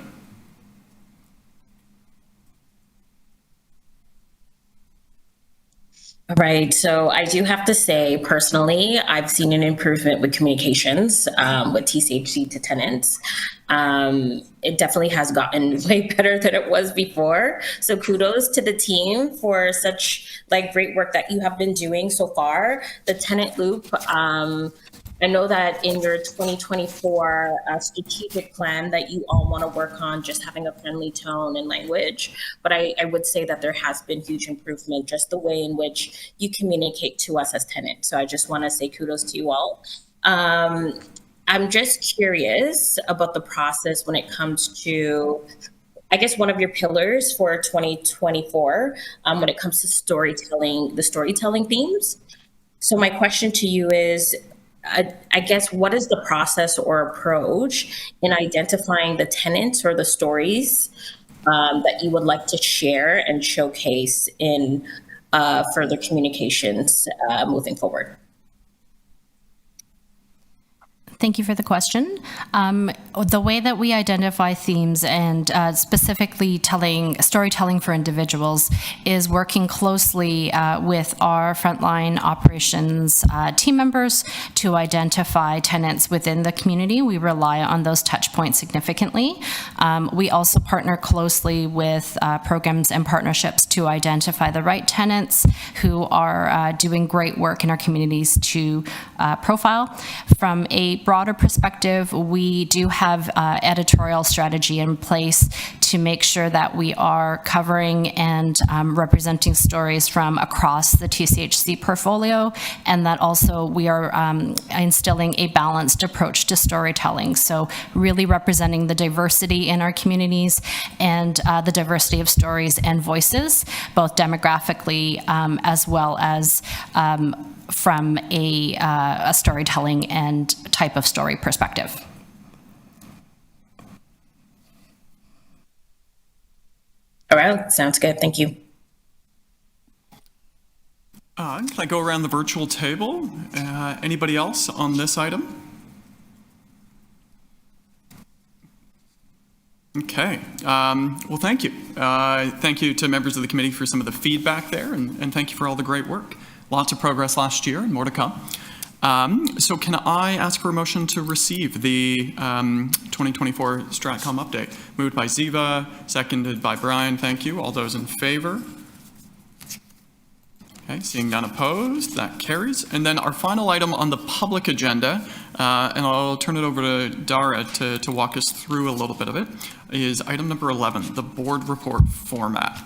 Right. So I do have to say, personally, I've seen an improvement with communications with TCHC to tenants. It definitely has gotten way better than it was before. So kudos to the team for such great work that you have been doing so far. The tenant loop I know that in your 2024 strategic plan that you all want to work on just having a friendly tone and language, but I would say that there has been huge improvement, just the way in which you communicate to us as tenants. So I just want to say kudos to you all. I'm just curious about the process when it comes to, I guess, one of your pillars for 2024 when it comes to storytelling, the storytelling themes. So my question to you is, I guess, what is the process or approach in identifying the tenets or the stories that you would like to share and showcase in further communications moving forward? Thank you for the question. The way that we identify themes and specifically storytelling for individuals is working closely with our frontline operations team members to identify tenants within the community. We rely on those touch points significantly. We also partner closely with programs and partnerships to identify the right tenants who are doing great work in our communities to profile. From a broader perspective, we do have editorial strategy in place to make sure that we are covering and representing stories from across the TCHC portfolio, and that also we are instilling a balanced approach to storytelling. So really representing the diversity in our communities and the diversity of stories and voices, both demographically as well as from a storytelling and type of story perspective. All right, sounds good. Thank you. Can I go around the virtual table? Anybody else on this item? Okay. Well, thank you. Thank you to members of the committee for some of the feedback there, and thank you for all the great work. Lots of progress last year and more to come. So can I ask for a motion to receive the 2024 Stratcom update? Moved by Ziva, seconded by Brian. Thank you. All those in favor? Okay, seeing none opposed, that carries. And then our final item on the public agenda, and I'll turn it over to Dara to walk us through a little bit of it, is item number 11, the board report format.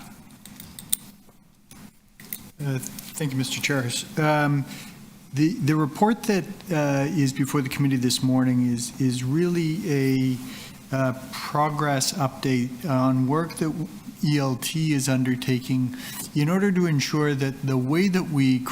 Thank you, Mr. Chair. The report that is before the committee this morning is really a progress update on work that ELT is undertaking in order to ensure that the way that we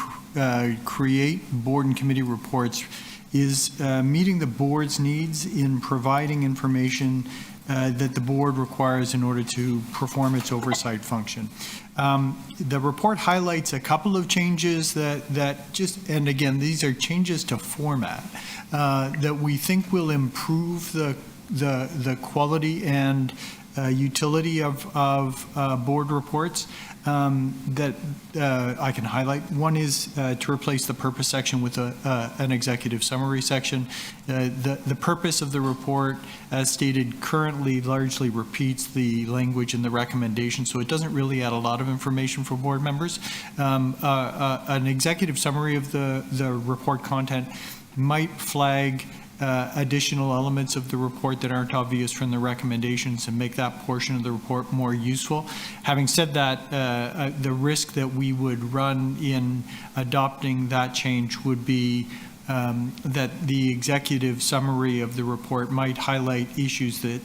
create board and committee reports is meeting the board's needs in providing information that the board requires in order to perform its oversight function. The report highlights a couple of changes that just, and again, these are changes to format that we think will improve the quality and utility of board reports that I can highlight. One is to replace the purpose section with an executive summary section. The purpose of the report, as stated currently, largely repeats the language in the recommendation, so it doesn't really add a lot of information for board members. An executive summary of the report content might flag additional elements of the report that aren't obvious from the recommendations and make that portion of the report more useful. Having said that, the risk that we would run in adopting that change would be that the executive summary of the report might highlight issues that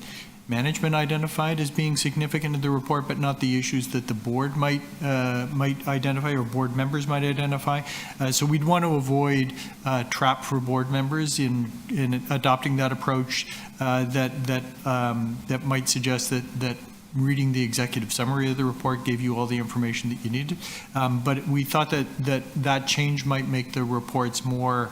management identified as being significant in the report, but not the issues that the board might identify or board members might identify. So we'd want to avoid a trap for board members in adopting that approach that might suggest that reading the executive summary of the report gave you all the information that you needed. But we thought that change might make the reports more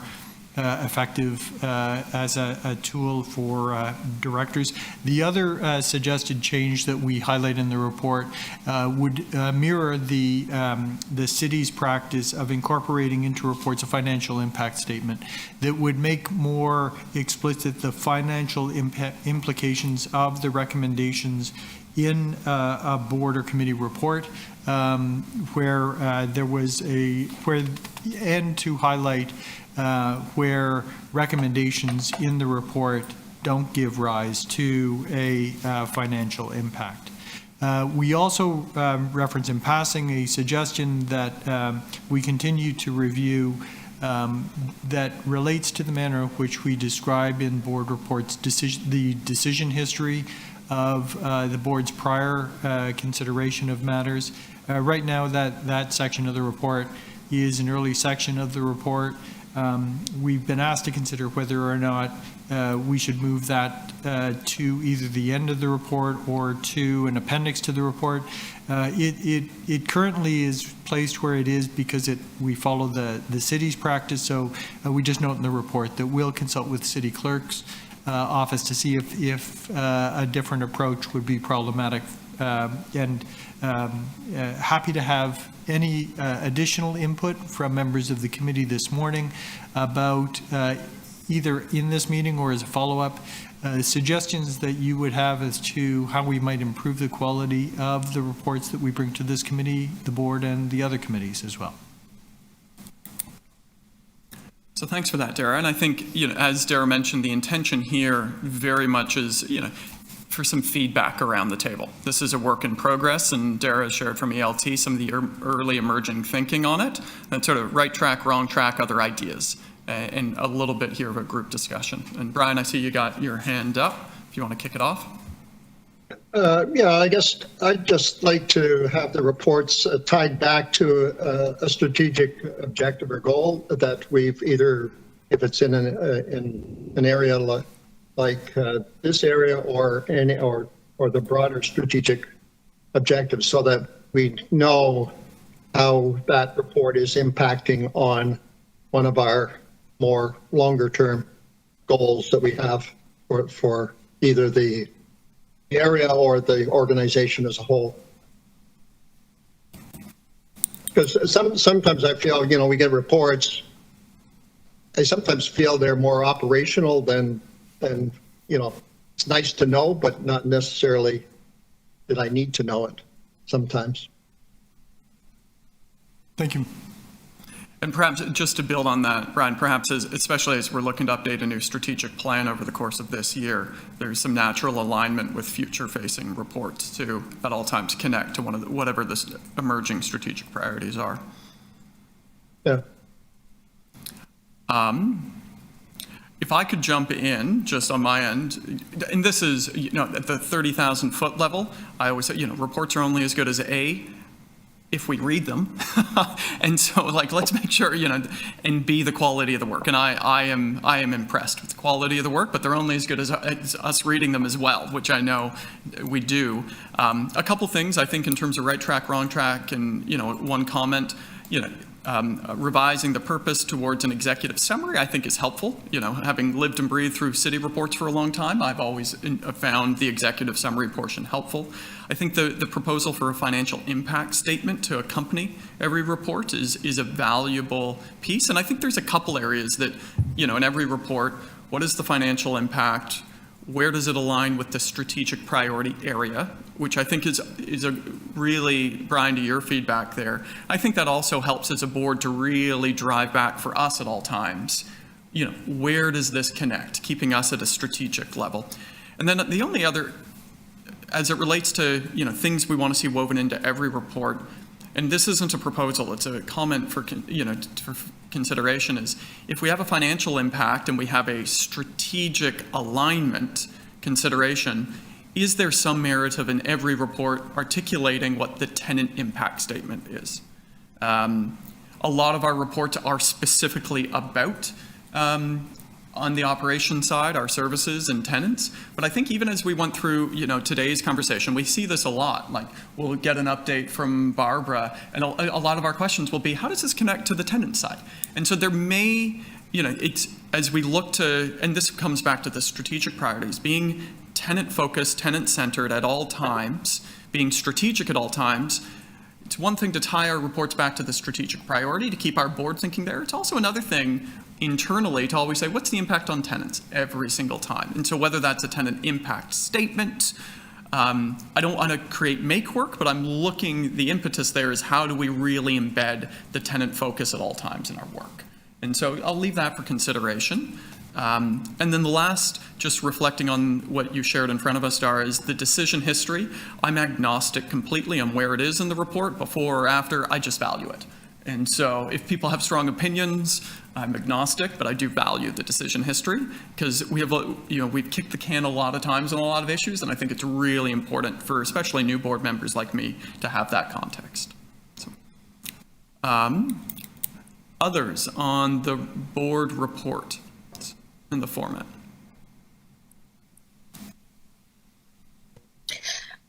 effective as a tool for directors. The other suggested change that we highlight in the report would mirror the city's practice of incorporating into reports a financial impact statement that would make more explicit the financial implications of the recommendations in a board or committee report where there was and to highlight where recommendations in the report don't give rise to a financial impact. We also reference in passing a suggestion that we continue to review that relates to the manner in which we describe in board reports the decision history of the board's prior consideration of matters. Right now, that section of the report is an early section of the report. We've been asked to consider whether or not we should move that to either the end of the report or to an appendix to the report. It currently is placed where it is because we follow the city's practice, so we just note in the report that we'll consult with city clerk's office to see if a different approach would be problematic, and happy to have any additional input from members of the committee this morning about either in this meeting or as a follow-up, suggestions that you would have as to how we might improve the quality of the reports that we bring to this committee, the board, and the other committees as well. So thanks for that, Dara. And I think, as Dara mentioned, the intention here very much is, for some feedback around the table. This is a work in progress, and Dara shared from ELT some of the early emerging thinking on it, and sort of right track, wrong track, other ideas, and a little bit here of a group discussion. And Brian, I see you got your hand up, if you want to kick it off. Yeah, I guess I'd just like to have the reports tied back to a strategic objective or goal that we've either, if it's in an area like this area or the broader strategic objectives, so that we know how that report is impacting on one of our more longer term goals that we have for either the area or the organization as a whole. Because sometimes I feel, we get reports, I sometimes feel they're more operational than it's nice to know, but not necessarily that I need to know it sometimes. Thank you. And perhaps just to build on that, Brian, perhaps especially as we're looking to update a new strategic plan over the course of this year, there's some natural alignment with future-facing reports to at all times connect to whatever the emerging strategic priorities are. Yeah. If I could jump in just on my end, and this is, at the 30,000 foot level, I always say, reports are only as good as if we read them. And so let's make sure, and B, the quality of the work. And I am impressed with the quality of the work, but they're only as good as us reading them as well, which I know we do. A couple things I think in terms of right track, wrong track, and, one comment, revising the purpose towards an executive summary, I think is helpful. Having lived and breathed through city reports for a long time, I've always found the executive summary portion helpful. I think the proposal for a financial impact statement to accompany every report is a valuable piece. And I think there's a couple areas that, in every report, what is the financial impact? Where does it align with the strategic priority area, which I think is a really, Brian, to your feedback there, I think that also helps as a board to really drive back for us at all times, where does this connect, keeping us at a strategic level. And then the only other, as it relates to, things we want to see woven into every report, and this isn't a proposal, it's a comment for consideration, is if we have a financial impact and we have a strategic alignment consideration, is there some merit of in every report articulating what the tenant impact statement is? A lot of our reports are specifically about on the operations side, our services and tenants. But I think even as we went through, today's conversation, we see this a lot. Like we'll get an update from Barbara, and a lot of our questions will be, how does this connect to the tenant side? And so there may, it's as we look to, and this comes back to the strategic priorities, being tenant focused, tenant centered at all times, being strategic at all times. It's one thing to tie our reports back to the strategic priority to keep our board thinking there. It's also another thing internally to always say, what's the impact on tenants every single time? And so whether that's a tenant impact statement, I don't want to create make work, but I'm looking, the impetus there is how do we really embed the tenant focus at all times in our work? And so I'll leave that for consideration. And then the last, just reflecting on what you shared in front of us, Dara, is the decision history. I'm agnostic completely on where it is in the report, before or after. I just value it. And so if people have strong opinions, I'm agnostic, but I do value the decision history, because we have, we've kicked the can a lot of times on a lot of issues, and I think it's really important for especially new board members like me to have that context. So, others on the board report in the format.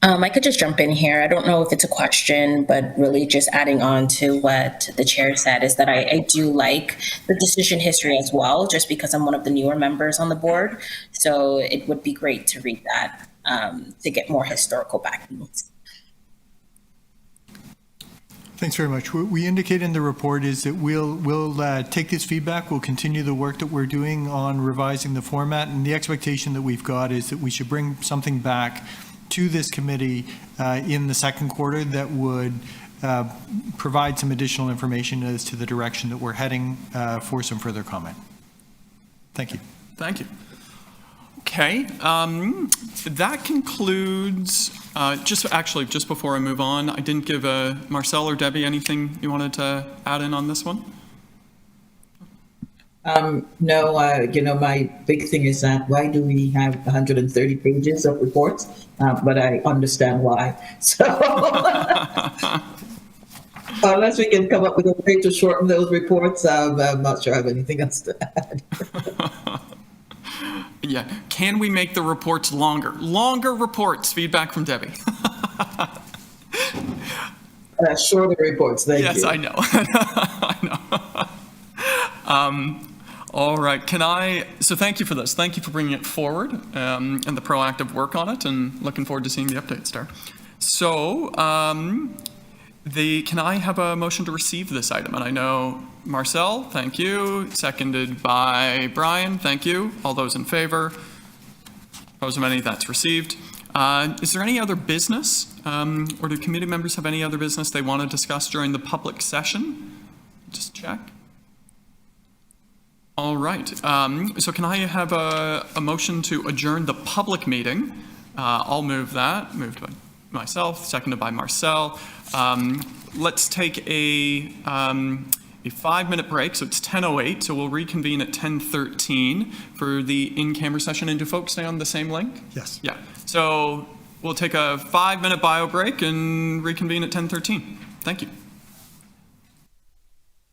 I could just jump in here. I don't know if it's a question, but really just adding on to what the chair said is that I do like the decision history as well, just because I'm one of the newer members on the board. So it would be great to read that to get more historical backings. Thanks very much. What we indicate in the report is that we'll take this feedback. We'll continue the work that we're doing on revising the format, and the expectation that we've got is that we should bring something back to this committee in the second quarter that would provide some additional information as to the direction that we're heading for some further comment. Thank you. Thank you. Okay, that concludes, just before I move on, I didn't give Marcel or Debbie anything you wanted to add in on this one? No, my big thing is that why do we have 130 pages of reports? But I understand why. So unless we can come up with a way to shorten those reports, I'm not sure I have anything else to add. Yeah, can we make the reports longer? Longer reports, feedback from Debbie. Shorter reports, thank you. Yes, I know. I know. All right, so thank you for this. Thank you for bringing it forward and the proactive work on it, and looking forward to seeing the updates there. So can I have a motion to receive this item? And I know Marcel, thank you. Seconded by Brian, thank you. All those in favor? Opposed of any? That's received. Is there any other business, or do committee members have any other business they want to discuss during the public session? Just check. All right, so can I have a motion to adjourn the public meeting? I'll move that, moved by myself, seconded by Marcel. Let's take a 5-minute break, so it's 10:08, so we'll reconvene at 10:13 for the in-camera session. And do folks stay on the same link? Yes. Yeah, so we'll take a 5-minute bio break and reconvene at 10:13. Thank you.